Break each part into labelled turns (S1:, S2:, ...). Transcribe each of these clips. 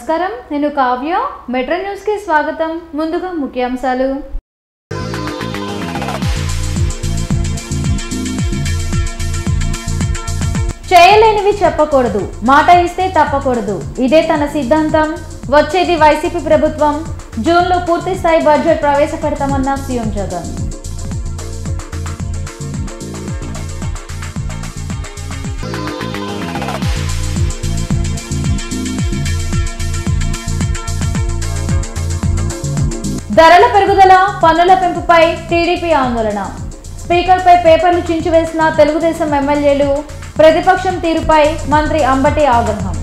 S1: నమస్కారం, నేను Kavya. Metro news కి స్వాగతం. ముందుగా ముఖ్యాంశాలు. చేయలేనివి చెప్పకూడదు, మాట ఇస్తే తప్పకూడదు. ఇదే తన సిద్ధాంతం. వచ్చేది వైసీపీ ప్రభుత్వం. జూన్లో పూర్తి స్థాయి బడ్జెట్ ప్రవేశపెడతామన్న సీఎం జగన్. ధరల పెరుగుదల, పన్నుల పెంపుపై టీడీపీ ఆందోళన. స్పీకర్పై పేపర్లు చించివేసిన తెలుగుదేశం ఎమ్మెల్యేలు. ప్రతిపక్షం తీరుపై మంత్రి అంబటి ఆగ్రహం.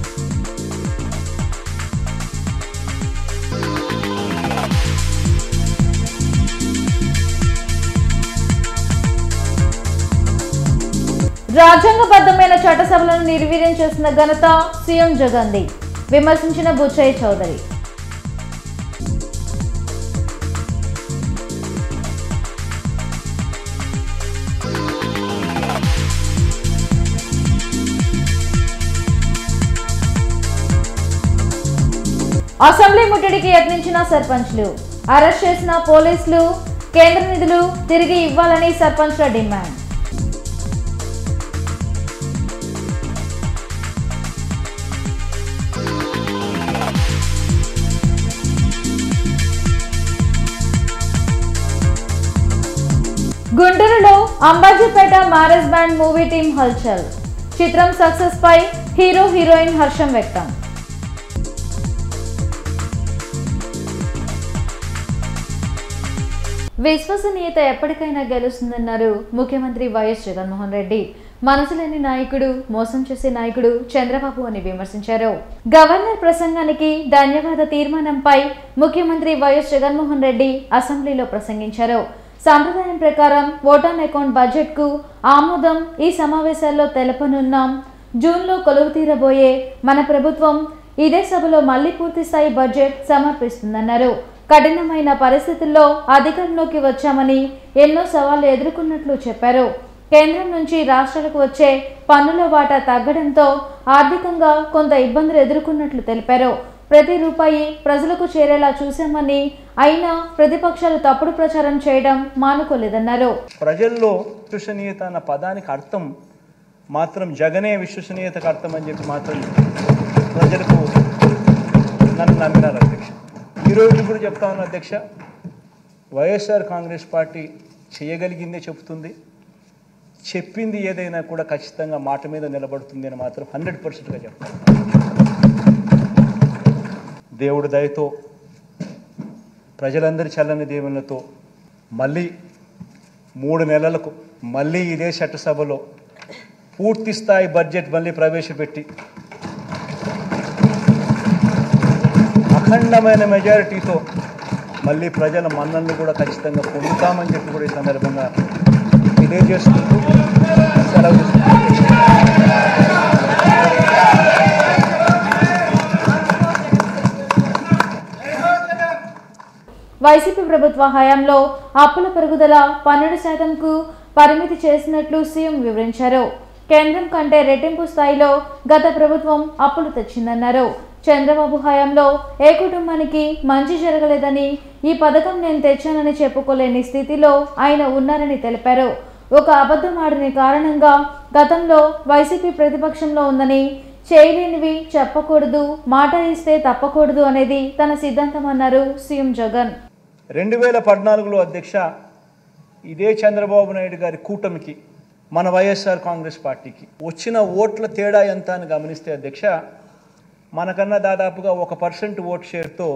S1: రాజ్యాంగబద్ధమైన చట్టసభలను నిర్వీర్యం చేసిన ఘనత సీఎం జగన్ది. విమర్శించిన బుచ్చయ్య చౌదరి. అసెంబ్లీ ముట్టడికి యత్నించిన సర్పంచ్లు. అరెస్ట్ చేసిన పోలీసులు. కేంద్ర నిధులు తిరిగి ఇవ్వాలని సర్పంచ్ల డిమాండ్. గుంటూరులో Ambajipeta marriage band movie team హల్చల్. చిత్రం సక్సెస్ పై హీరో హీరోయిన్ హర్షం వ్యక్తం. విశ్వసనీయత ఎప్పటికైనా గెలుస్తుందన్నారు ముఖ్యమంత్రి వైఎస్ జగన్మోహన్ రెడ్డి. మనసు లేని నాయకుడు, మోసం చేసే నాయకుడు చంద్రబాబు అని విమర్శించారు. గవర్నర్ ప్రసంగానికి ధన్యవాద తీర్మానంపై ముఖ్యమంత్రి వైఎస్ జగన్మోహన్ రెడ్డి అసెంబ్లీలో ప్రసంగించారు. సంప్రదాయం ప్రకారం ఓట్ ఆన్ అకౌంట్ బడ్జెట్ కు ఆమోదం ఈ సమావేశాల్లో తెలపనున్నాం. జూన్లో కొలువు తీరబోయే మన ప్రభుత్వం ఇదే సభలో మళ్లీ పూర్తి స్థాయి బడ్జెట్ సమర్పిస్తుందన్నారు. కఠినమైన పరిస్థితుల్లో అధికారంలోకి వచ్చామని ఎన్నో సవాళ్లు ఎదుర్కొన్నట్లు చెప్పారు. కేంద్రం నుంచి రాష్ట్రాలకు వచ్చే పన్నుల వాటా తగ్గడంతో ఆర్థికంగా కొంత ఇబ్బందులు ఎదుర్కొన్నట్లు తెలిపారు. ప్రతి రూపాయి ప్రజలకు చేరేలా చూశామని, అయినా ప్రతిపక్షాలు తప్పుడు ప్రచారం చేయడం మానుకోలేదన్నారు.
S2: ప్రజల్లో విశ్వసనీయత అన్న పదానికి అర్థం మాత్రం జగనే విశ్వసనీయతకు అర్థం అని చెప్పి మాత్రం ప్రజలకు నన్ను నమ్మినారు అధ్యక్ష. ఈరోజు కూడా చెప్తా ఉన్న అధ్యక్ష, వైఎస్ఆర్ కాంగ్రెస్ పార్టీ చేయగలిగిందే చెబుతుంది. చెప్పింది ఏదైనా కూడా ఖచ్చితంగా మాట మీద నిలబడుతుంది అని మాత్రం 100%గా చెప్తాను. దేవుడి దయతో, ప్రజలందరి చల్లని దేవుళ్ళతో మళ్ళీ 3 నెలలకు మళ్ళీ ఇదే చట్టసభలో పూర్తి స్థాయి బడ్జెట్ మళ్ళీ ప్రవేశపెట్టి అఖండమైన మెజారిటీతో మళ్ళీ ప్రజల మన్నలను కూడా ఖచ్చితంగా పొందుతామని చెప్పి కూడా ఈ సందర్భంగా తెలియజేసుకుంటూ సెలవు తీసుకుంటాం.
S1: వైసీపీ ప్రభుత్వ హయాంలో అప్పుల పెరుగుదల 12%కు పరిమితి చేసినట్లు సీఎం వివరించారు. కేంద్రం కంటే రెట్టింపు స్థాయిలో గత ప్రభుత్వం అప్పులు తెచ్చిందన్నారు. చంద్రబాబు హయాంలో ఏ కుటుంబానికి మంచి జరగలేదని, ఈ పథకం నేను తెచ్చానని చెప్పుకోలేని స్థితిలో ఆయన ఉన్నారని తెలిపారు. ఒక అబద్ధం ఆడిన కారణంగా గతంలో వైసీపీ ప్రతిపక్షంలో ఉందని, చేయలేనివి చెప్పకూడదు, మాట ఇస్తే తప్పకూడదు అనేది తన సిద్ధాంతం అన్నారు సీఎం జగన్.
S2: 2014లో అధ్యక్ష ఇదే చంద్రబాబు నాయుడు గారి కూటమికి మన వైఎస్ఆర్ కాంగ్రెస్ పార్టీకి వచ్చిన ఓట్ల తేడా ఎంత అని గమనిస్తే అధ్యక్ష, మనకన్నా దాదాపుగా 1% ఓట్ షేర్తో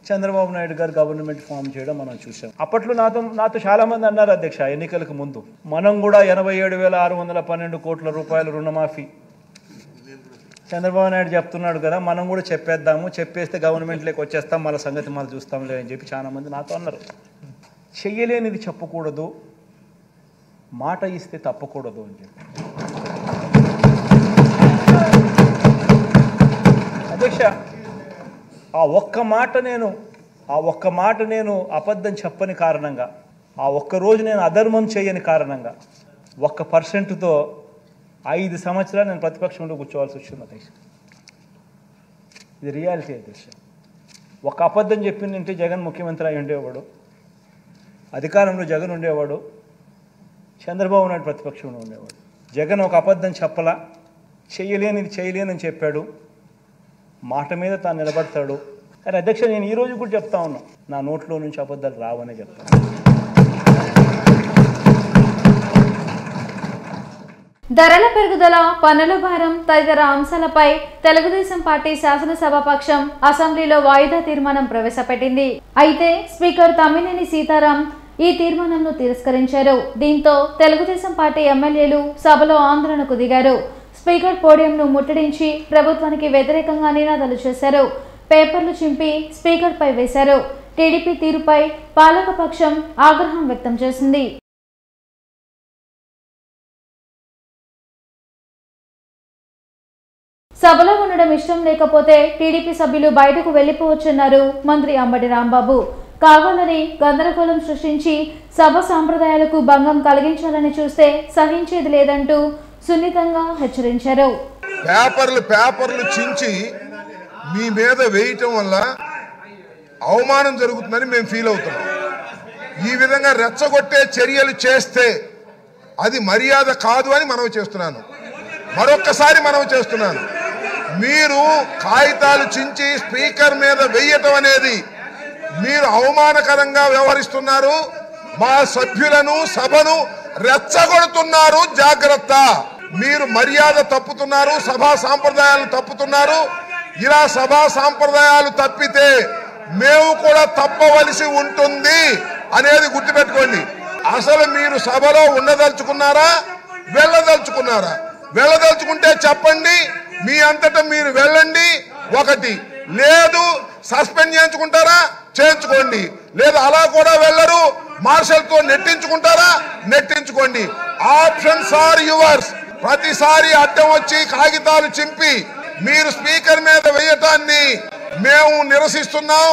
S2: చంద్రబాబు నాయుడు గారు గవర్నమెంట్ ఫామ్ చేయడం మనం చూసాం. అప్పట్లో నాతో చాలామంది అన్నారు అధ్యక్ష, ఎన్నికలకు ముందు మనం కూడా 87,612 కోట్ల రూపాయల రుణమాఫీ చంద్రబాబు నాయుడు చెప్తున్నాడు కదా, మనం కూడా చెప్పేద్దాము, చెప్పేస్తే గవర్నమెంట్లోకి వచ్చేస్తాం, మన సంగతి మనం చూస్తాంలే అని చెప్పి చాలామంది నాతో అన్నారు. చెయ్యలేనిది చెప్పకూడదు, మాట ఇస్తే తప్పకూడదు అని చెప్పి అధ్యక్ష, ఆ ఒక్క మాట నేను అబద్ధం చెప్పని కారణంగా, ఆ ఒక్కరోజు నేను అధర్మం చేయని కారణంగా 1%తో 5 సంవత్సరాలు నేను ప్రతిపక్షంలో కూర్చోవాల్సి వచ్చింది అధ్యక్ష. ఇది రియాలిటీ అధ్యక్ష. ఒక అబద్ధం చెప్పిందంటే జగన్ ముఖ్యమంత్రి అయి ఉండేవాడు, అధికారంలో జగన్ ఉండేవాడు, చంద్రబాబు నాయుడు ప్రతిపక్షంలో ఉండేవాడు. జగన్ ఒక అబద్ధం చెప్పలా, చేయలేనిది చేయలేనని చెప్పాడు, మాట మీద తాను నిలబడతాడు. కానీ అధ్యక్ష నేను ఈరోజు కూడా చెప్తా ఉన్నా, నా నోట్లో నుంచి అబద్ధాలు రావనే చెప్తాను.
S1: ధరల పెరుగుదల, పన్నుల భారం తదితర అంశాలపై తెలుగుదేశం పార్టీ శాసనసభాపక్షం అసెంబ్లీలో వాయిదా తీర్మానం ప్రవేశపెట్టింది. అయితే స్పీకర్ తమ్మినేని సీతారాం ఈ తీర్మానంను తిరస్కరించారు. దీంతో తెలుగుదేశం పార్టీ ఎమ్మెల్యేలు సభలో ఆందోళనకు దిగారు. స్పీకర్ పోడియంను ముట్టడించి ప్రభుత్వానికి వ్యతిరేకంగా నినాదాలు చేశారు. పేపర్లు చింపి స్పీకర్పై వేశారు. టీడీపీ తీరుపై పాలకపక్షం ఆగ్రహం వ్యక్తం చేసింది. సభలో ఉండడం ఇష్టం లేకపోతే టీడీపీ సభ్యులు బయటకు వెళ్లిపోవచ్చన్నారు మంత్రి అంబటి రాంబాబు. కావాలని గందరగోళం సృష్టించి సభ సాంప్రదాయాలకు భంగం కలిగించాలని చూస్తే సహించేది లేదంటూ సున్నితంగా హెచ్చరించారు.
S3: పేపర్లు చించి మీ మీద వేయటం వల్ల అవమానం జరుగుతుందని మేము ఫీల్ అవుతున్నాం. ఈ విధంగా రెచ్చగొట్టే చర్యలు చేస్తే అది మర్యాద కాదు అని మనవి చేస్తున్నాను. మరొక్కసారి మనవి చేస్తున్నాను, మీరు కాగితాలు చించి స్పీకర్ మీద వేయటం అనేది మీరు అవమానకరంగా వ్యవహరిస్తున్నారు. మా సభ్యులను సభను రెచ్చగొడుతున్నారు. జాగ్రత్త, మీరు మర్యాద తప్పుతున్నారు, సభా సాంప్రదాయాలు తప్పుతున్నారు. ఇలా సభా సాంప్రదాయాలు తప్పితే మేము కూడా తప్పవలసి ఉంటుంది అనేది గుర్తుపెట్టుకోండి. అసలు మీరు సభలో ఉండదలుచుకున్నారా, వెళ్ళదలుచుకున్నారా? వెళ్ళదలుచుకుంటే చెప్పండి, మీ అంతటా మీరు వెళ్ళండి. ఒకటి లేదు, సస్పెండ్ చేయించుకుంటారా చేయించుకోండి, లేదు అలా కూడా వెళ్ళరు, మార్షల్ తో నెట్టించుకుంటారా నెట్టించుకోండి. Options are yours. ప్రతిసారి అడ్డం వచ్చి కాగితాలు చింపి మీరు స్పీకర్ మీద వేయటాన్ని మేము నిరసిస్తున్నాం,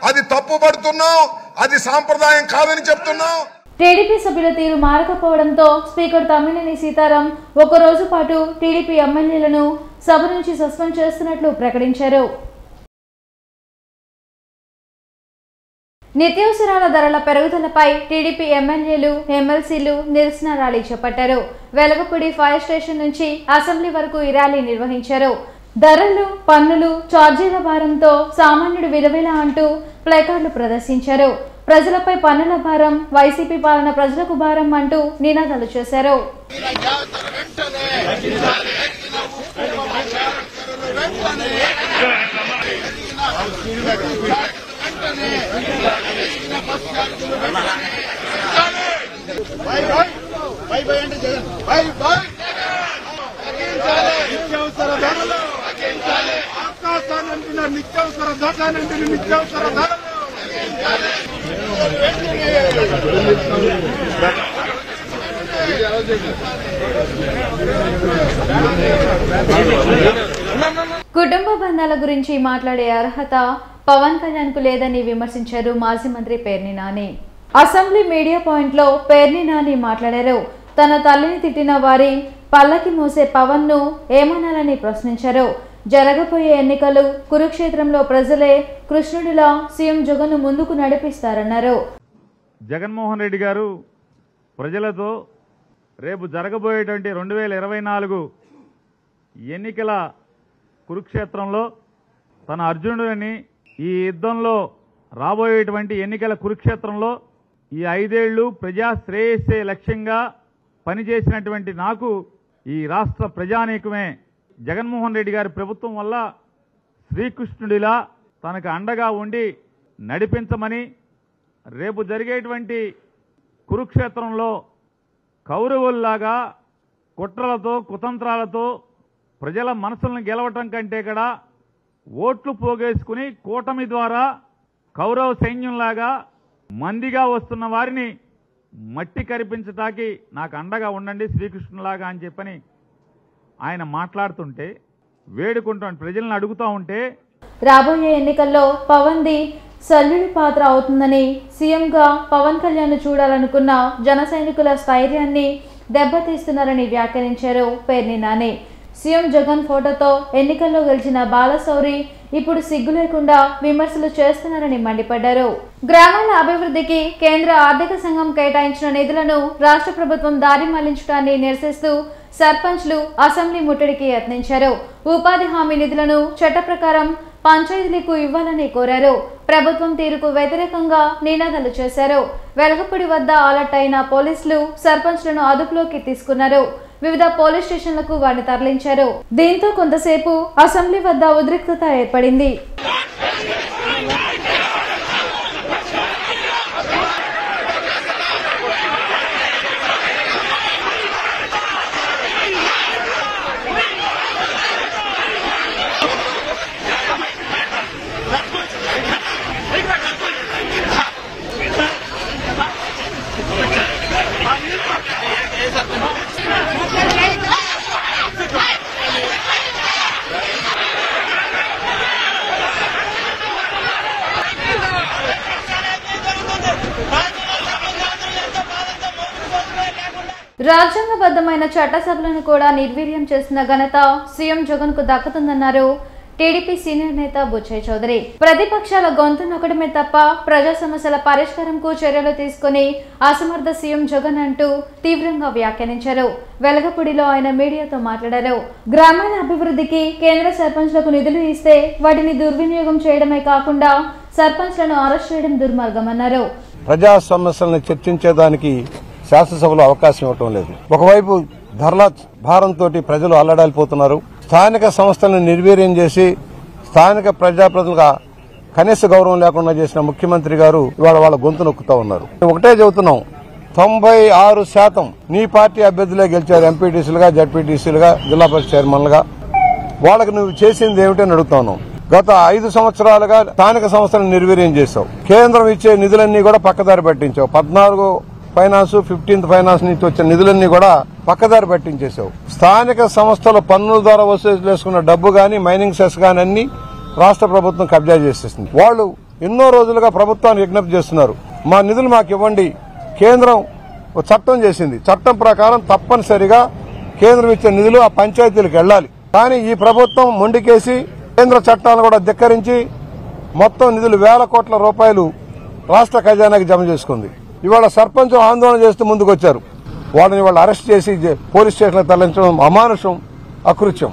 S3: అది తప్పుపడుతున్నాం, అది సాంప్రదాయం కాదని చెప్తున్నాం.
S1: టీడీపీ సభ్యుల తీరు మారకపోవడంతో స్పీకర్ తమ్మినేని సీతారాం ఒక రోజు పాటు టీడీపీ ఎమ్మెల్యేలను సభ నుంచి సస్పెండ్ చేస్తున్నట్లు ప్రకటించారు. నిత్యావసరాల ధరల పెరుగుదలపై టీడీపీ ఎమ్మెల్యేలు, ఎమ్మెల్సీలు నిరసన ర్యాలీ చేపట్టారు. వెలగపూడి ఫైర్ స్టేషన్ నుంచి అసెంబ్లీ వరకు ఈ ర్యాలీ నిర్వహించారు. ధరలు, పన్నులు, ఛార్జీల భారంతో సామాన్యుడు విలువేలా అంటూ ప్లేకార్డులు ప్రదర్శించారు. ప్రజలపై పన్నుల భారం, వైసీపీ పాలన ప్రజలకు భారం అంటూ నినాదాలు చేశారు. కుటుంబ బంధాల గురించి మాట్లాడే అర్హత పవన్ కళ్యాణ్ కు లేదని విమర్శించారు మాజీ మంత్రి Perni Nani. Assembly media point లో పేర్ని నాని మాట్లాడారు. తన తల్లిని తిట్టిన వారి పల్లకి మోసే పవన్ ను ఏమనాలని ప్రశ్నించారు. జరగబోయే ఎన్నికలు కురుక్షేత్రంలో ప్రజలే కృష్ణుడిలా సీఎం జగన్ ముందుకు నడిపిస్తారన్నారు.
S4: జగన్మోహన్ రెడ్డి గారు ప్రజలతో రేపు జరగబోయేటువంటి 2024 ఎన్నికల కురుక్షేత్రంలో తన అర్జునుడిని ఈ యుద్ధంలో రాబోయేటువంటి ఎన్నికల కురుక్షేత్రంలో ఈ 5 ఏళ్లు ప్రజా శ్రేయస్సే లక్ష్యంగా పనిచేసినటువంటి నాకు ఈ రాష్ట్ర ప్రజానీకమే జగన్మోహన్ రెడ్డి గారి ప్రభుత్వం వల్ల శ్రీకృష్ణుడిలా తనకు అండగా ఉండి నడిపించమని, రేపు జరిగేటువంటి కురుక్షేత్రంలో కౌరవుల్లాగా కుట్రలతో కుతంత్రాలతో ప్రజల మనసులను గెలవటం కంటే కూడా ఓట్లు పోగేసుకుని కూటమి ద్వారా కౌరవ సైన్యంలాగా మందిగా వస్తున్న వారిని మట్టి కరిపించటానికి నాకు అండగా ఉండండి శ్రీకృష్ణులాగా అని చెప్పని ఆయన మాట్లాడుతుంటే వేడుకుంటాను, ప్రజలను అడుగుతూ ఉంటే
S1: రాబోయే ఎన్నికల్లో పవన్ది సల్లుడి పాత్ర అవుతుందని, సీఎంగా పవన్ కళ్యాణ్ చూడాలనుకున్న జన సైనికుల స్థైర్యాన్ని దెబ్బతీస్తున్నారని వ్యాఖ్యానించారు పేర్ని నాని. సీఎం జగన్ ఫోటోతో ఎన్నికల్లో గెలిచిన బాలశౌరి ఇప్పుడు సిగ్గు లేకుండా విమర్శలు చేస్తున్నారని మండిపడ్డారు. గ్రామాల అభివృద్ధికి కేంద్ర ఆర్థిక సంఘం కేటాయించిన నిధులను రాష్ట్ర ప్రభుత్వం దారి మళ్లించడాన్ని నిరసిస్తూ సర్పంచ్లు అసెంబ్లీ ముట్టడికి యత్నించారు. ఉపాధి హామీ నిధులను చట్ట ప్రకారం పంచాయతీలకు ఇవ్వాలని కోరారు. ప్రభుత్వం తీరుకు వ్యతిరేకంగా నినాదాలు చేశారు. వెలగపూడి వద్ద అలర్ట్ అయిన పోలీసులు సర్పంచ్లను అదుపులోకి తీసుకున్నారు. వివిధ పోలీస్ స్టేషన్లకు వారిని తరలించారు. దీంతో కొంతసేపు అసెంబ్లీ వద్ద ఉద్రిక్తత ఏర్పడింది. రాజ్యాంగబద్ధమైన చట్టసభలను కూడా నిర్వీర్యం చేసిన ఘనత సీఎం జగన్ కు దక్కుతుందన్నారు టీడీపీ సీనియర్ నేత బుచ్చయ్య చౌదరి. ప్రతిపక్షాల గొంతు నొక్కడమే తప్ప ప్రజా సమస్యల పరిష్కారంకు చర్యలు తీసుకుని అసమర్థ సీఎం జగన్ అంటూ తీవ్రంగా వ్యాఖ్యానించారు. వెలగపూడిలో ఆయన మీడియాతో మాట్లాడారు. గ్రామాల అభివృద్ధికి కేంద్ర సర్పంచ్లకు నిధులు ఇస్తే వాటిని దుర్వినియోగం చేయడమే కాకుండా సర్పంచ్లను అరెస్ట్ చేయడం దుర్మార్గమన్నారు.
S5: ప్రజా సమస్యలను చర్చించేదానికి శాసనసభలో అవకాశం ఇవ్వటం లేదు. ఒకవైపు ధరల భారంతో ప్రజలు అల్లడాలిపోతున్నారు. స్థానిక సంస్థలను నిర్వీర్యం చేసి స్థానిక ప్రజాప్రతినిధులుగా కనీస గౌరవం లేకుండా చేసిన ముఖ్యమంత్రి గారు ఇవాళ వాళ్ళ గొంతు నొక్కుతా ఉన్నారు. ఒకటే చెబుతున్నాం, 96% నీ పార్టీ అభ్యర్థులే గెలిచారు. ఎంపీటీసీలుగా, జడ్పీటీసీలుగా, జిల్లా పరిషత్ చైర్మన్లుగా. వాళ్ళకి నువ్వు చేసింది ఏమిటని అడుగుతాను. గత 5 సంవత్సరాలుగా స్థానిక సంస్థలను నిర్వీర్యం చేశావు. కేంద్రం ఇచ్చే నిధులన్నీ కూడా పక్కదారి పట్టించావు. 14 ఫైనాన్స్, 15th ఫైనాన్స్ నుంచి వచ్చిన నిధులన్నీ కూడా పక్కదారి పట్టించేశావు. స్థానిక సంస్థల పన్నుల ద్వారా వసూలు చేసుకున్న డబ్బు గాని, మైనింగ్ సెస్ గాని అన్ని రాష్ట్ర ప్రభుత్వం కబ్జా చేసేస్తుంది. వాళ్ళు ఎన్నో రోజులుగా ప్రభుత్వాన్ని విజ్ఞప్తి చేస్తున్నారు, మా నిధులు మాకు ఇవ్వండి. కేంద్రం ఒక చట్టం చేసింది. చట్టం ప్రకారం తప్పనిసరిగా కేంద్రం ఇచ్చే నిధులు ఆ పంచాయతీలకు వెళ్లాలి. కానీ ఈ ప్రభుత్వం మొండికేసి కేంద్ర చట్టాలను కూడా ధిక్కరించి మొత్తం నిధులు వేల కోట్ల రూపాయలు రాష్ట్ర ఖజానాకి జమ చేసుకుంది. ఇవాళ సర్పంచ్ ఆందోళన చేస్తూ ముందుకొచ్చారు. వాళ్ళని వాళ్ళు అరెస్ట్ చేసి పోలీస్ స్టేషన్లకు తరలించడం అమానుషం, అకృత్యం.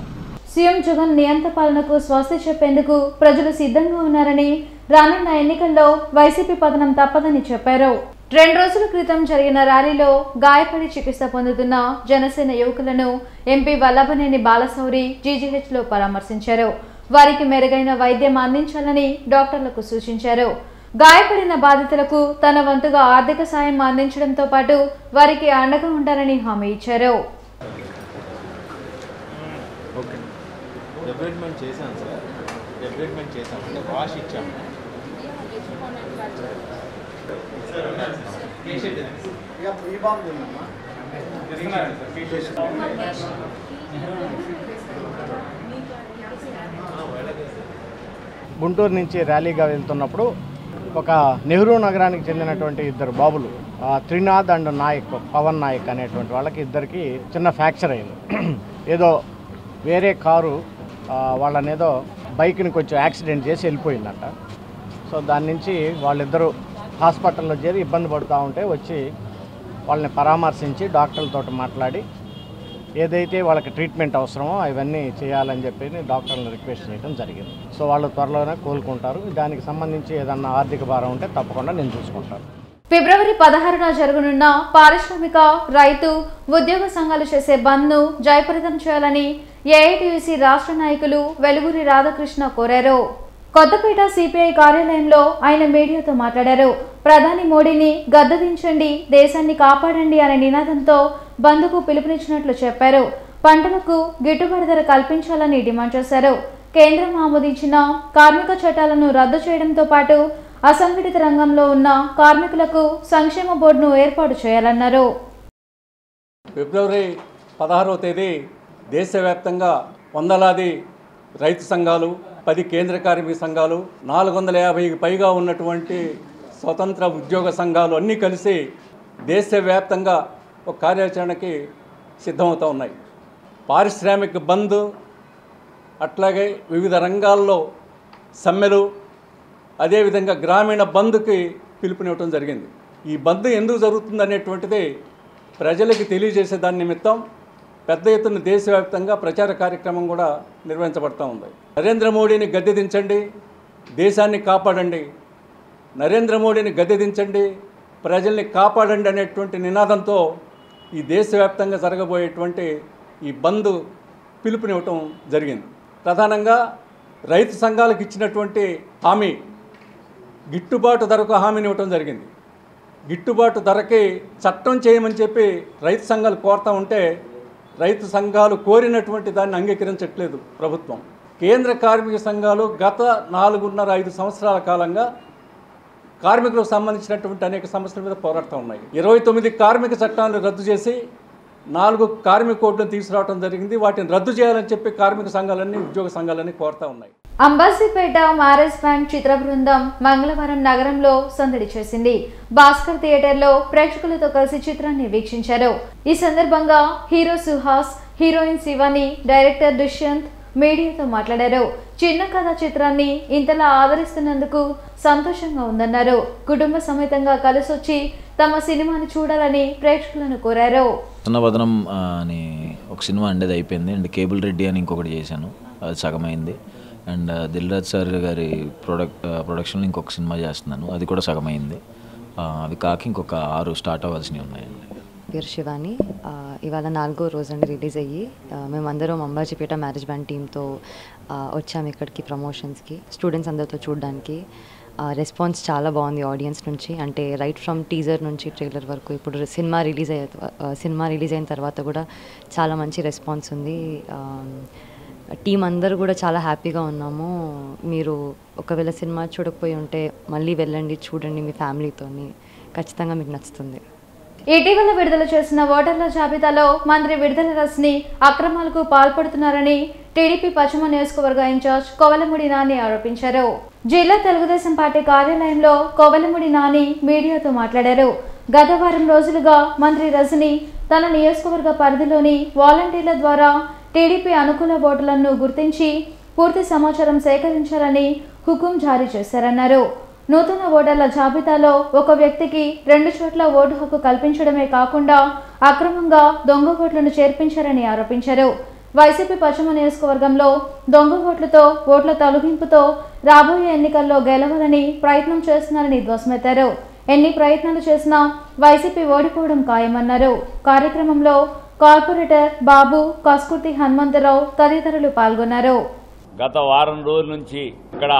S1: సీఎం జగన్ నియంత్రణ పాలనకు స్వస్తి చెప్పేందుకు ప్రజలు సిద్ధంగా ఉన్నారని, రానున్న ఎన్నికల్లో వైసీపీ పతనం తప్పదని చెప్పారు. 2 రోజుల క్రితం జరిగిన ర్యాలీలో గాయపడి చికిత్స పొందుతున్న జనసేన యువకులను ఎంపీ వల్లభనేని బాలశౌరి జీజీహెచ్లో పరామర్శించారు. వారికి మెరుగైన వైద్యం అందించాలని డాక్టర్లకు సూచించారు. గాయపడిన బాధితులకు తన వంతుగా ఆర్థిక సాయం అందించడంతో పాటు వారికి అండగా ఉంటారని హామీ ఇచ్చారు.
S6: గుంటూరు నుంచి ర్యాలీగా వెళ్తున్నప్పుడు ఒక నెహ్రూ నగరానికి చెందినటువంటి 2 బాబులు, త్రినాథ్ అండ్ నాయక్, పవన్ నాయక్ అనేటువంటి వాళ్ళకి ఇద్దరికి చిన్న ఫ్రాక్చర్ అయింది. ఏదో వేరే కారు వాళ్ళనేదో బైక్ని కొంచెం యాక్సిడెంట్ చేసి వెళ్ళిపోయిందంట. సో దాని నుంచి వాళ్ళిద్దరూ హాస్పిటల్లో చేరి ఇబ్బంది పడుతూ ఉంటే వచ్చి వాళ్ళని పరామర్శించి డాక్టర్లతో మాట్లాడి ఏదైతే వాళ్ళకి ట్రీట్మెంట్ అవసరమో అవన్నీ చేయాలని చెప్పి డాక్టర్లను రిక్వెస్ట్ చేయడం జరిగింది. సో వాళ్ళు త్వరలోనే కోలుకుంటారు. దానికి సంబంధించి ఏదన్నా ఆర్థిక భారం ఉంటే తప్పకుండా నేను చూసుకుంటాను.
S1: ఫిబ్రవరి 16న జరగనున్న పారిశ్రామిక, రైతు, ఉద్యోగ సంఘాలు చేసే బంద్ను జయప్రదం చేయాలని ఏఐటీయూసీ రాష్ట్ర నాయకులు వెలుగురి రాధాకృష్ణ కోరారు. కొత్తపేట సిపిఐ కార్యాలయంలో ఆయన మీడియాతో మాట్లాడారు. ప్రధాని మోడీని గద్దెదించండి, దేశాన్ని కాపాడండి అనే నినాదంతో బంద్కు పిలుపునిచ్చినట్లు చెప్పారు. పంటలకు గిట్టుబాటు ధర కల్పించాలని డిమాండ్ చేశారు. కేంద్రం ఆమోదించిన కార్మిక చట్టాలను రద్దు చేయడంతో పాటు అసంఘటిత రంగంలో ఉన్న కార్మికులకు సంక్షేమ బోర్డును ఏర్పాటు చేయాలన్నారు.
S7: ఫిబ్రవరి 16వ తేదీ దేశవ్యాప్తంగా వందలాది రైతు సంఘాలు, 10 కేంద్ర కార్మిక సంఘాలు, 450కి పైగా ఉన్నటువంటి స్వతంత్ర ఉద్యోగ సంఘాలు అన్నీ కలిసి దేశవ్యాప్తంగా ఒక కార్యాచరణకి సిద్ధమవుతూ ఉన్నాయి. పారిశ్రామిక బంద్, అట్లాగే వివిధ రంగాల్లో సమ్మెలు, అదేవిధంగా గ్రామీణ బంద్కి పిలుపునివ్వడం జరిగింది. ఈ బంద్ ఎందుకు జరుగుతుంది అనేటువంటిది ప్రజలకి తెలియజేసే దాని నిమిత్తం పెద్ద ఎత్తున దేశవ్యాప్తంగా ప్రచార కార్యక్రమం కూడా నిర్వహించబడుతూ ఉంది. నరేంద్ర మోడీని గద్దెదించండి, దేశాన్ని కాపాడండి, నరేంద్ర మోడీని గద్దెదించండి, ప్రజల్ని కాపాడండి అనేటువంటి నినాదంతో ఈ దేశవ్యాప్తంగా జరగబోయేటువంటి ఈ బంద్ పిలుపునివ్వటం జరిగింది. ప్రధానంగా రైతు సంఘాలకు ఇచ్చినటువంటి హామీ, గిట్టుబాటు ధరకు హామీని ఇవ్వటం జరిగింది. గిట్టుబాటు ధరకి చట్టం చేయమని చెప్పి రైతు సంఘాలు కోరుతూ ఉంటే రైతు సంఘాలు కోరినటువంటి దాన్ని అంగీకరించట్లేదు ప్రభుత్వం. కేంద్ర కార్మిక సంఘాలు గత 4.5 సంవత్సరాల కాలంగా కార్మికులకు సంబంధించినటువంటి అనేక సమస్యల మీద పోరాడుతూ ఉన్నాయి. 29 కార్మిక చట్టాలను రద్దు చేసి 4 కార్మిక కోడ్లను తీసుకురావడం జరిగింది. వాటిని రద్దు చేయాలని చెప్పి కార్మిక సంఘాలన్నీ, ఉద్యోగ సంఘాలన్నీ కోరుతూ ఉన్నాయి.
S1: అంబాజీపేట మ్యారేజ్ బ్యాండ్ చిత్ర బృందం మంగళవారం నగరంలో సందడి చేసింది. భాస్కర్ థియేటర్లో ప్రేక్షకులతో కలిసి చిత్రాన్ని వీక్షించారు. ఈ సందర్భంగా hero Suhas, heroine Shivani, director Dushyanth మీడియాతో మాట్లాడారు. చిన్న కథ చిత్రాన్ని ఇంతలా ఆదరిస్తున్నందుకు సంతోషంగా ఉందన్నారు. కుటుంబ సమేతంగా కలిసొచ్చి తమ సినిమాని చూడాలని ప్రేక్షకులను కోరారు.
S8: సన్నవదనం అని ఒక సినిమా అండేది అయిపోయింది. అండ్ కేబుల్ రెడ్డి అని ఇంకొకటి చేశాను, అది సగమైంది. అండ్ దిల్రాజ్ సార్ గారి ప్రొడక్షన్లో ఇంకొక సినిమా చేస్తున్నాను, అది కూడా సగమైంది. అవి కాక ఇంకొక 6 స్టార్ట్ అవ్వాల్సినవి ఉన్నాయండి.
S9: పేరు శివాని. ఇవాళ 4వ రోజండి రిలీజ్ అయ్యి. మేమందరం అంబాజీపేట మ్యారేజ్ బ్యాండ్ టీంతో వచ్చాము ఇక్కడికి ప్రమోషన్స్కి, స్టూడెంట్స్ అందరితో చూడడానికి. రెస్పాన్స్ చాలా బాగుంది ఆడియన్స్ నుంచి. అంటే రైట్ ఫ్రమ్ టీజర్ నుంచి ట్రైలర్ వరకు ఇప్పుడు సినిమా రిలీజ్ అయిన తర్వాత కూడా చాలా మంచి రెస్పాన్స్ ఉంది. టీం అందరూ కూడా చాలా హ్యాపీగా ఉన్నాము. మీరు ఒకవేళ సినిమా చూడకపోయి ఉంటే మళ్ళీ వెళ్ళండి, చూడండి మీ ఫ్యామిలీతోని, ఖచ్చితంగా మీకు నచ్చుతుంది.
S1: ఇటీవల విడుదల చేసిన ఓటర్ల జాబితాలో మంత్రి విడుదల రజని అక్రమాలకు పాల్పడుతున్నారని టీడీపీ పశ్చిమ నియోజకవర్గ ఇన్ఛార్జ్ కోవెలమూడి నాని ఆరోపించారు. జిల్లా తెలుగుదేశం పార్టీ కార్యాలయంలో కోవెలమూడి నాని మీడియాతో మాట్లాడారు. గత వారం రోజులుగా మంత్రి రజని తన నియోజకవర్గ పరిధిలోని వాలంటీర్ల ద్వారా టీడీపీ అనుకూల ఓటర్లను గుర్తించి పూర్తి సమాచారం సేకరించాలని హుకుం జారీ చేశారన్నారు. నూతన ఓటర్ల జాబితాలో ఒక వ్యక్తికి 2 చోట్ల ఓటు హక్కు కల్పించడమే కాకుండా అక్రమంగా దొంగ ఓట్లను చేర్పించారని ఆరోపించారు. వైసీపీ పశ్చిమ నియోజకవర్గంలో దొంగ ఓట్లతో ఓట్ల తొలగింపుతో రాబోయే ఎన్నికల్లో గెలవాలని ప్రయత్నం చేస్తున్నారని ధ్వసమెత్తారు. ఎన్ని ప్రయత్నాలు చేసినా వైసీపీ ఓడిపోవడం ఖాయమన్నారు. కార్యక్రమంలో కార్పొరేటర్ బాబు, కస్కుర్తి హనుమంతరావు తదితరులు పాల్గొన్నారు.
S10: గత వారం రోజుల నుంచి ఇక్కడ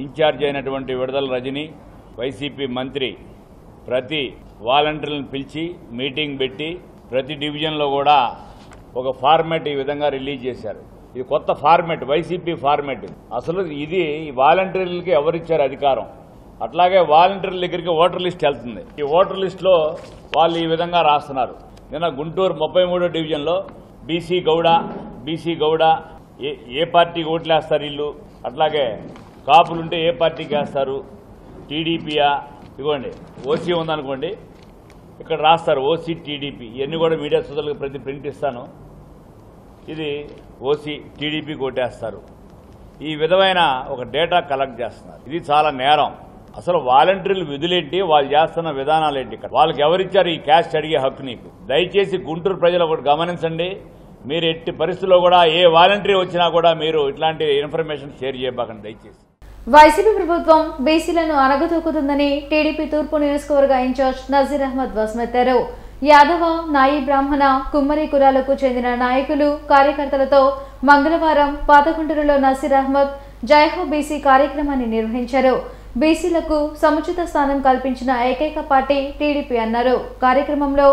S10: ఇన్ఛార్జ్ అయినటువంటి విడుదల రజని, వైసీపీ మంత్రి ప్రతి వాలంటీర్లను పిలిచి మీటింగ్ పెట్టి ప్రతి డివిజన్లో కూడా ఒక ఫార్మాట్ ఈ విధంగా రిలీజ్ చేశారు. ఇది కొత్త ఫార్మాట్, వైసీపీ ఫార్మాట్. అసలు ఇది వాలంటీర్లకి ఎవరిచ్చారు అధికారం? అట్లాగే వాలంటీర్ల దగ్గరికి ఓటర్ లిస్ట్ వెళ్తుంది. ఈ ఓటర్ లిస్టులో వాళ్ళు ఈ విధంగా రాస్తున్నారు. నిన్న గుంటూరు 33వ డివిజన్లో బీసీ గౌడ ఏ పార్టీకి ఓట్లేస్తారు వీళ్ళు, అట్లాగే కాపులుంటే ఏ పార్టీకి వేస్తారు, టీడీపీయా, ఇవ్వండి ఓసీ ఉందనుకోండి ఇక్కడ రాస్తారు ఓసీ టీడీపీ. ఇవన్నీ కూడా మీడియా సోదరులకు ప్రతి ప్రింట్ ఇస్తాను. ఇది ఓసీ టీడీపీకి ఓటేస్తారు. ఈ విధమైన ఒక డేటా కలెక్ట్ చేస్తున్నారు. ఇది చాలా నేరం. అసలు వాలంటీర్లు విధులేంటి, వాళ్ళు చేస్తున్న విధానాలు ఏంటి, వాళ్ళకి ఎవరిచ్చారు ఈ క్యాస్ట్ అడిగే హక్కు? నీకు దయచేసి గుంటూరు ప్రజలు ఒకటి గమనించండి. మీరు ఎట్టి పరిస్థితుల్లో కూడా ఏ వాలంటీర్ వచ్చినా కూడా మీరు ఇట్లాంటి ఇన్ఫర్మేషన్ షేర్ చేయబాకండి దయచేసి.
S1: వైసీపీ ప్రభుత్వం బీసీలను అణగదొక్కుతుందని టీడీపీ తూర్పు నియోజకవర్గ ఇన్ఛార్జ్ నజీర్ అహ్మద్ ధ్వసమెత్తారు. యాదవ, నాయి బ్రాహ్మణ, కుమ్మరి కులాలకు చెందిన నాయకులు, కార్యకర్తలతో మంగళవారం పాతగుంటూరులో నజీర్ అహ్మద్ జైహో బీసీ కార్యక్రమాన్ని నిర్వహించారు. బీసీలకు సముచిత స్థానం కల్పించిన ఏకైక పార్టీ టీడీపీ అన్నారు. కార్యక్రమంలో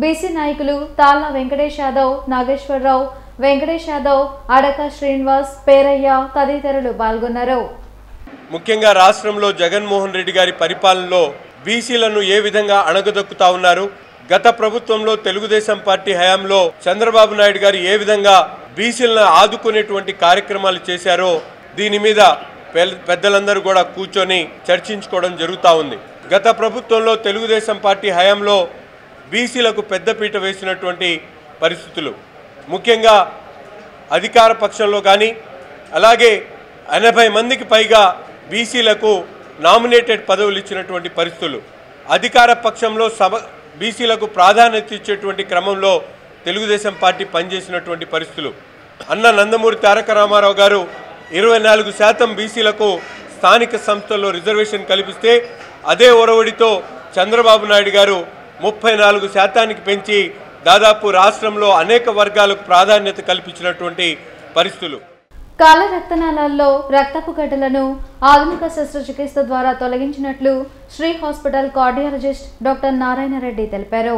S1: బీసీ నాయకులు తాళ్ల వెంకటేష్ యాదవ్, నాగేశ్వరరావు, వెంకటేష్ యాదవ్, అడక శ్రీనివాస్, పేరయ్య తదితరులు పాల్గొన్నారు.
S11: ముఖ్యంగా రాష్ట్రంలో జగన్మోహన్ రెడ్డి గారి పరిపాలనలో బీసీలను ఏ విధంగా అణగదొక్కుతా ఉన్నారు, గత ప్రభుత్వంలో తెలుగుదేశం పార్టీ హయాంలో చంద్రబాబు నాయుడు గారు ఏ విధంగా బీసీలను ఆదుకునేటువంటి కార్యక్రమాలు చేశారో దీని మీద పెద్దలందరూ కూడా కూర్చొని చర్చించుకోవడం జరుగుతూ ఉంది. గత ప్రభుత్వంలో తెలుగుదేశం పార్టీ హయాంలో బీసీలకు పెద్దపీట వేసినటువంటి పరిస్థితులు, ముఖ్యంగా అధికార పక్షంలో కానీ అలాగే 80 మందికి పైగా బీసీలకు నామినేటెడ్ పదవులు ఇచ్చినటువంటి పరిస్థితులు, అధికార పక్షంలో బీసీలకు ప్రాధాన్యత ఇచ్చేటువంటి క్రమంలో తెలుగుదేశం పార్టీ పనిచేసినటువంటి పరిస్థితులు. అన్న నందమూరి తారక రామారావు గారు 24% బీసీలకు స్థానిక సంస్థల్లో రిజర్వేషన్ కల్పిస్తే అదే ఒరవడితో చంద్రబాబు నాయుడు గారు 34% పెంచి దాదాపు రాష్ట్రంలో అనేక వర్గాలకు ప్రాధాన్యత కల్పించినటువంటి పరిస్థితులు.
S1: కాల రక్తనాళాల్లో రక్తపు గడ్డలను ఆధునిక శస్త్రచికిత్స ద్వారా తొలగించినట్లు Sri hospital cardiologist doctor Narayana Reddy తెలిపారు.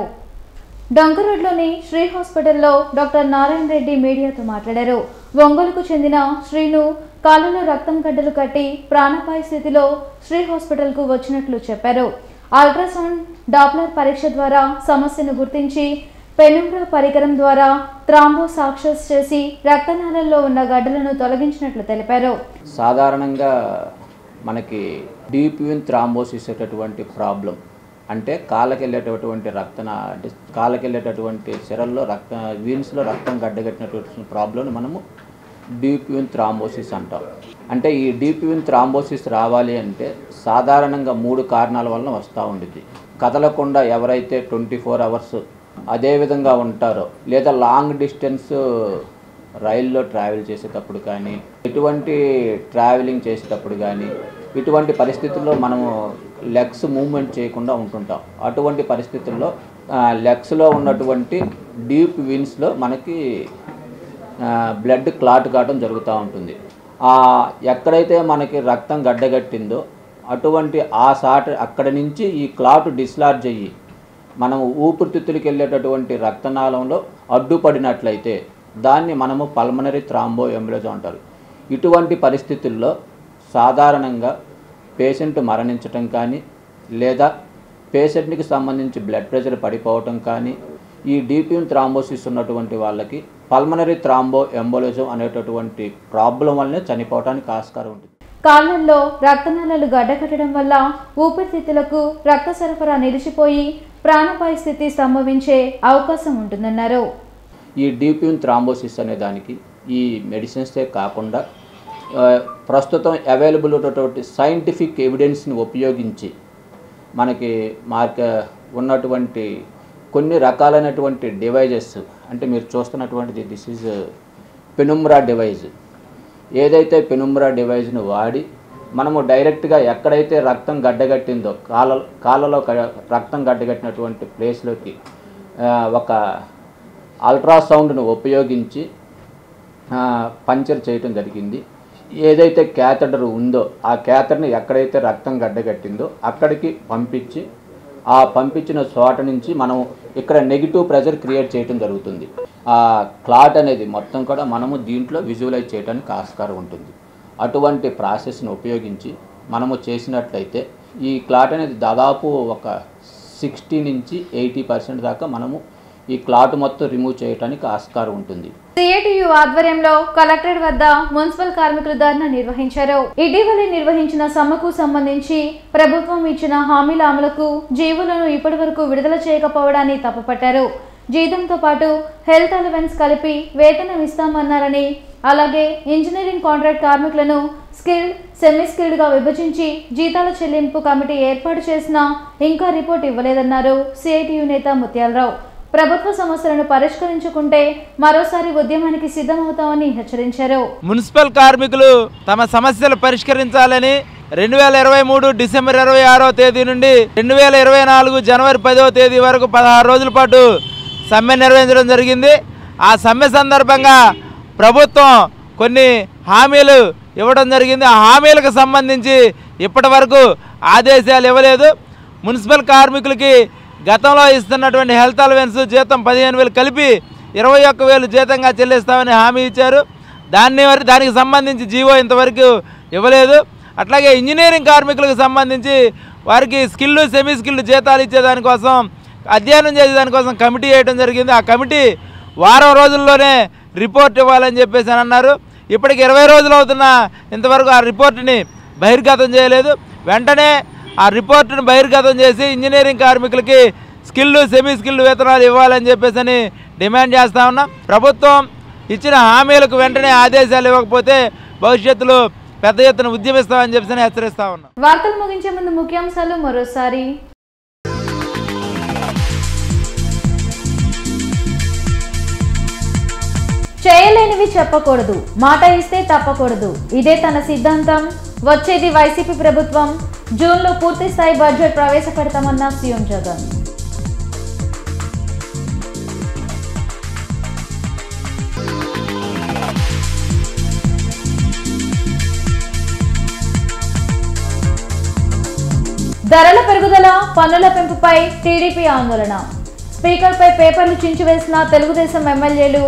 S1: డొంకరోడ్లోని శ్రీ హాస్పిటల్లో డాక్టర్ నారాయణ రెడ్డి మీడియాతో మాట్లాడారు. ఒంగోలుకు చెందిన శ్రీను కాళ్ళలో రక్తం గడ్డలు కట్టి ప్రాణాపాయ స్థితిలో శ్రీ హాస్పిటల్కు వచ్చినట్లు చెప్పారు. అల్ట్రాసౌండ్ డాప్లర్ పరీక్ష ద్వారా సమస్యను గుర్తించి పెనుమ్రా పరికరం ద్వారా థ్రాంబోసాక్సెస్ చేసి రక్తనాళాల్లో ఉన్న గడ్డలను తొలగించినట్లు తెలిపారు.
S12: సాధారణంగా మనకి డీప్ వెయిన్ థ్రాంబోసిస్ అనేటటువంటి ప్రాబ్లం అంటే కాళ్ళకెళ్ళేటటువంటి కాళ్ళకెళ్ళేటటువంటి సిరల్లో వీన్స్లో రక్తం గడ్డగట్టినటువంటి ప్రాబ్లం మనము డీప్ వెయిన్ థ్రాంబోసిస్ అంటాం. అంటే ఈ డీప్ వెయిన్ థ్రాంబోసిస్ రావాలి అంటే సాధారణంగా 3 కారణాల వలన వస్తూ ఉంటుంది. కదలకుండా ఎవరైతే 24 అవర్స్ అదేవిధంగా ఉంటారో, లేదా లాంగ్ డిస్టెన్స్ రైల్లో ట్రావెల్ చేసేటప్పుడు కానీ, ఇటువంటి ట్రావెలింగ్ చేసేటప్పుడు కానీ, ఇటువంటి పరిస్థితుల్లో మనము లెగ్స్ మూవ్మెంట్ చేయకుండా ఉంటుంటాం. అటువంటి పరిస్థితుల్లో లెగ్స్లో ఉన్నటువంటి డీప్ విన్స్లో మనకి బ్లడ్ క్లాట్ కావడం జరుగుతూ ఉంటుంది. ఎక్కడైతే మనకి రక్తం గడ్డగట్టిందో అటువంటి అక్కడి నుంచి ఈ క్లాట్ డిస్లార్జ్ అయ్యి మనము ఊపిరితిత్తులకి వెళ్ళేటటువంటి రక్తనాళంలో అడ్డుపడినట్లయితే దాన్ని మనము పల్మనరీ థ్రాంబో ఎంబోలిజం అంటారు. ఇటువంటి పరిస్థితుల్లో సాధారణంగా పేషెంట్ మరణించటం కానీ, లేదా పేషెంట్కి సంబంధించి బ్లడ్ ప్రెషర్ పడిపోవటం కానీ, ఈ డీప్ వెయిన్ థ్రాంబోసిస్ ఉన్నటువంటి వాళ్ళకి పల్మనరీ థ్రాంబో ఎంబోలిజం అనేటటువంటి ప్రాబ్లం వల్లనే చనిపోవడానికి ఆస్కారం ఉంటుంది.
S1: కాళ్ళల్లో రక్తనాళాలు గడ్డకట్టడం వల్ల ఊపిరితిత్తులకు రక్త సరఫరా నిలిచిపోయి ప్రాణాపాయ స్థితి సంభవించే అవకాశం ఉంటుందన్నారు.
S12: ఈ డీప్ వెయిన్ థ్రాంబోసిస్ అనే దానికి ఈ మెడిసిన్సే కాకుండా ప్రస్తుతం అవైలబుల్ ఉన్నటువంటి సైంటిఫిక్ ఎవిడెన్స్ని ఉపయోగించి మనకి ఉన్నటువంటి కొన్ని రకాలైనటువంటి డివైజెస్, అంటే మీరు చూస్తున్నటువంటిది దిస్ ఈజ్ పెనుమ్రా డివైజ్. ఏదైతే పెనుమ్రా డివైజ్ను వాడి మనము డైరెక్ట్గా ఎక్కడైతే రక్తం గడ్డగట్టిందో కాళ్ళలో రక్తం గడ్డగట్టినటువంటి ప్లేస్లోకి ఒక అల్ట్రాసౌండ్ను ఉపయోగించి పంచర్ చేయటం జరిగింది. ఏదైతే క్యాథెటర్ ఉందో ఆ క్యాథెటర్ని ఎక్కడైతే రక్తం గడ్డగట్టిందో అక్కడికి పంపించి ఆ పంపించిన చోట నుంచి మనం ఇక్కడ నెగిటివ్ ప్రెషర్ క్రియేట్ చేయడం జరుగుతుంది. ఆ క్లాట్ అనేది మొత్తం కూడా మనము దీంట్లో విజువలైజ్ చేయడానికి ఆస్కారం ఉంటుంది. అటువంటి ప్రాసెస్ను ఉపయోగించి మనము చేసినట్లయితే ఈ క్లాట్ అనేది దాదాపు ఒక 60 నుంచి 80% దాకా మనము ఈ క్లాట్ మొత్తం రిమూవ్ చేయడానికి ఆస్కారం ఉంటుంది.
S1: సిఐటియు ఆధ్వర్యంలో కలెక్టరేట్ వద్ద మున్సిపల్ కార్మికులు ధర్నా నిర్వహించారు. ఇటీవల నిర్వహించిన సమ్మెకు సంబంధించి ప్రభుత్వం ఇచ్చిన హామీల అమలుకు జీవోలను ఇప్పటివరకు విడుదల చేయకపోవడాన్ని తప్పుపట్టారు. జీతంతో పాటు హెల్త్ అలవెన్స్ కలిపి వేతనం ఇస్తామన్నారని, అలాగే ఇంజనీరింగ్ కాంట్రాక్ట్ కార్మికులను స్కిల్డ్, సెమీ స్కిల్డ్గా విభజించి జీతాల చెల్లింపు కమిటీ ఏర్పాటు చేసినా ఇంకా రిపోర్ట్ ఇవ్వలేదన్నారు సిఐటియు నేత ముత్యాలరావు. ప్రభుత్వ సమస్యలను పరిష్కరించుకుంటే మరోసారి ఉద్యమానికి సిద్ధమవుతామని హెచ్చరించారు.
S13: మున్సిపల్ కార్మికులు తమ సమస్యలు పరిష్కరించాలని 2023 డిసెంబర్ 26వ తేదీ నుండి 2024 జనవరి 10వ తేదీ వరకు 16 రోజుల పాటు సమ్మె నిర్వహించడం జరిగింది. ఆ సమ్మె సందర్భంగా ప్రభుత్వం కొన్ని హామీలు ఇవ్వడం జరిగింది. ఆ హామీలకు సంబంధించి ఇప్పటి వరకు ఆదేశాలు ఇవ్వలేదు. మున్సిపల్ కార్మికులకి గతంలో ఇస్తున్నటువంటి హెల్త్ అలవెన్స్ జీతం 15,000 కలిపి 21,000 జీతంగా చెల్లిస్తామని హామీ ఇచ్చారు. దానికి సంబంధించి జీవో ఇంతవరకు ఇవ్వలేదు. అట్లాగే ఇంజనీరింగ్ కార్మికులకు సంబంధించి వారికి స్కిల్డ్, సెమీ స్కిల్డ్ జీతాలు ఇచ్చేదానికోసం అధ్యయనం చేసేదానికోసం కమిటీ వేయడం జరిగింది. ఆ కమిటీ వారం రోజుల్లోనే రిపోర్ట్ ఇవ్వాలని చెప్పేసి అని అన్నారు. ఇప్పటికి 20 రోజులు అవుతున్నా ఇంతవరకు ఆ రిపోర్ట్ని బహిర్గతం చేయలేదు. వెంటనే ఆ రిపోర్టును బహిర్గతం చేసి ఇంజనీరింగ్ కార్మికులకి స్కిల్డ్, సెమీ స్కిల్డ్ వేతనాలు ఇవ్వాలని చెప్పేసి డిమాండ్ చేస్తూ ఉన్నాం. ప్రభుత్వం ఇచ్చిన హామీలకు వెంటనే ఆదేశాలు ఇవ్వకపోతే భవిష్యత్తులో పెద్ద ఎత్తున ఉద్యమిస్తామని చెప్పి హెచ్చరిస్తా ఉన్నాం.
S1: వార్తలు ముగించే ముందు ముఖ్యాంశాలు మరోసారి. చేయలేనివి చెప్పకూడదు, మాట ఇస్తే తప్పకూడదు, ఇదే తన సిద్ధాంతం. వచ్చేది వైసీపీ ప్రభుత్వం. జూన్లో పూర్తి స్థాయి బడ్జెట్ ప్రవేశపెడతామన్న సీఎం జగన్. ధరల పెరుగుదల, పన్నుల పెంపుపై టీడీపీ ఆందోళన. స్పీకర్పై పేపర్లు చించివేసిన తెలుగుదేశం ఎమ్మెల్యేలు.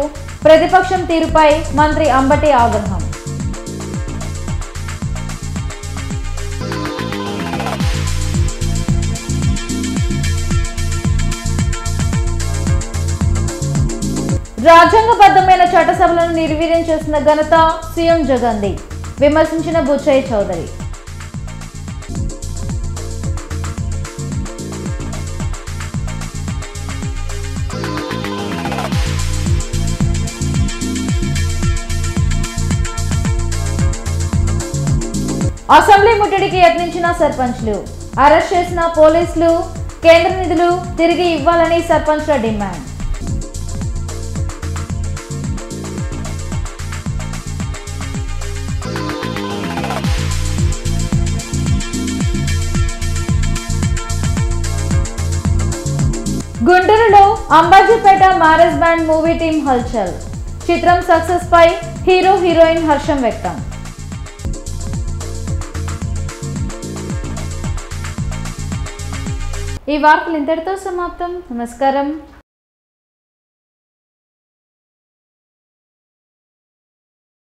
S1: ప్రతిపక్షం తీరుపై మంత్రి అంబటి ఆగ్రహం. రాజ్యాంగబద్ధమైన చట్టసభలను నిర్వీర్యం చేసిన ఘనత సీఎం జగన్ది విమర్శించిన బుచ్చయ్య చౌదరి. అసెంబ్లీ ముట్టడికి యత్నించిన సర్పంచ్లు. అరెస్ట్ చేసిన పోలీసులు. కేంద్ర నిధులు తిరిగి ఇవ్వాలని సర్పంచ్ల డిమాండ్. గుంటూరులో Ambajipeta marriage band movie team హల్చల్. చిత్రం సక్సెస్ పై హీరో హీరోయిన్ హర్షం వ్యక్తం. ఈ వార్తలు ఇంతటితో సమాప్తం. నమస్కారం.